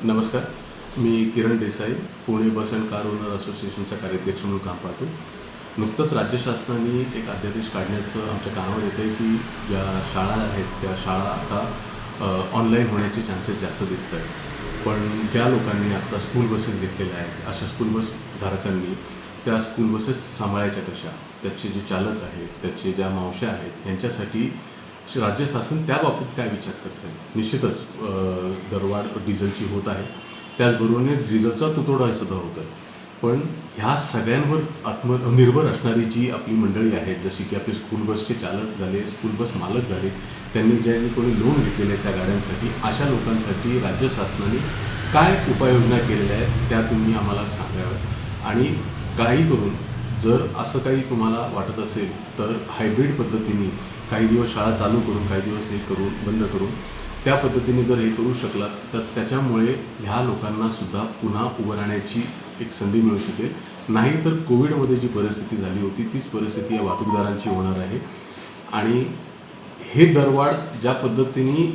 नमस्कार. मी किरण देसाई, पुणे बस and car owner असोसिएशनचा कार्याध्यक्ष म्हणून काम पाहतो. नुकतंच राज्य शासनाने एक अध्यादेश काढण्याचं आमच्या कानावर येतं आहे की ज्या शाळा आहेत त्या शाळा आता ऑनलाईन होण्याचे चान्सेस जास्त दिसत आहेत. पण ज्या लोकांनी आता स्कूल बसेस घेतलेल्या आहेत अशा स्कूल बस धारकांनी त्या स्कूल बसेस सांभाळायच्या कशा, त्याचे जे चालक आहेत, त्याचे ज्या मावश्या आहेत, यांच्यासाठी राज्य शासन त्याबाबतीत काय विचार करत आहे. निश्चितच दरवाढ डिझेलची होत आहे, त्याचबरोबरीने डिझेलचा तुटवडा सुद्धा होत आहे. पण ह्या सगळ्यांवर आत्मनिर्भर असणारी जी आपली मंडळी आहेत, जशी की आपले स्कूल बसचे चालक झाले, स्कूल बस मालक झाले, त्यांनी ज्यांनी कोणी लोन घेतलेले आहेत त्या गाड्यांसाठी, अशा लोकांसाठी राज्य शासनाने काय उपाययोजना केलेल्या आहेत त्या तुम्ही आम्हाला सांगाव्यात. आणि काही करून जर असं काही तुम्हाला वाटत असेल तर हायब्रिड पद्धतीने काही दिवस शाळा चालू करून काही दिवस हे करून बंद करून त्या पद्धतीने जर हे करू शकलात तर त्याच्यामुळे ह्या लोकांनासुद्धा पुन्हा उभं राहण्याची एक संधी मिळू शकेल. नाही तर कोविडमध्ये जी परिस्थिती झाली होती तीच परिस्थिती या वाहतूकदारांची होणार आहे. आणि हे दरवाढ ज्या पद्धतीने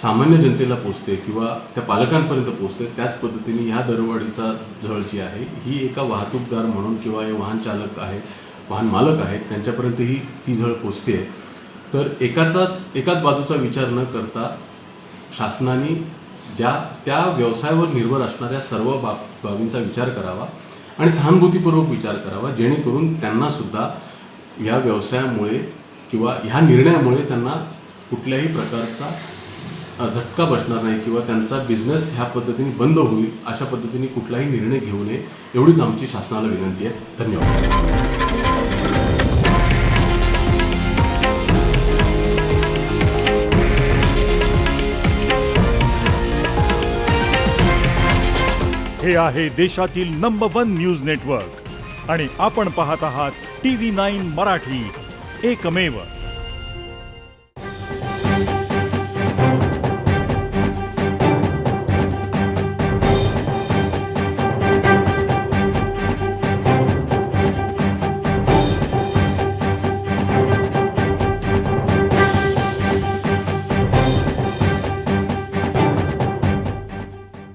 सामान्य जनतेला पोचते किंवा त्या पालकांपर्यंत पोचते त्याच पद्धतीने ह्या दरवाढीचा झळ जी आहे ही एका वाहतूकदार म्हणून किंवा हे वाहन चालक आहेत, वाहन मालक आहेत, त्यांच्यापर्यंतही ती झळ पोचते. तर एकाच बाजूचा विचार न करता शासनाने त्या व्यवसायावर निर्भर असणाऱ्या सर्व बाबींचा विचार करावा आणि सहानुभूतीपूर्वक विचार करावा, जेणेकरून त्यांनासुद्धा या व्यवसायामुळे किंवा ह्या निर्णयामुळे त्यांना कुठल्याही प्रकारचा झटका बसणार नाही किंवा त्यांचा बिझनेस ह्या पद्धतीने बंद होईल अशा पद्धतीने कुठलाही निर्णय घेऊ नये, एवढीच आमची शासनाला विनंती आहे. धन्यवाद. हे आहे देशातील नंबर 1 न्यूज नेटवर्क आणि आपण पाहत आहात TV9 मराठी, एकमेव.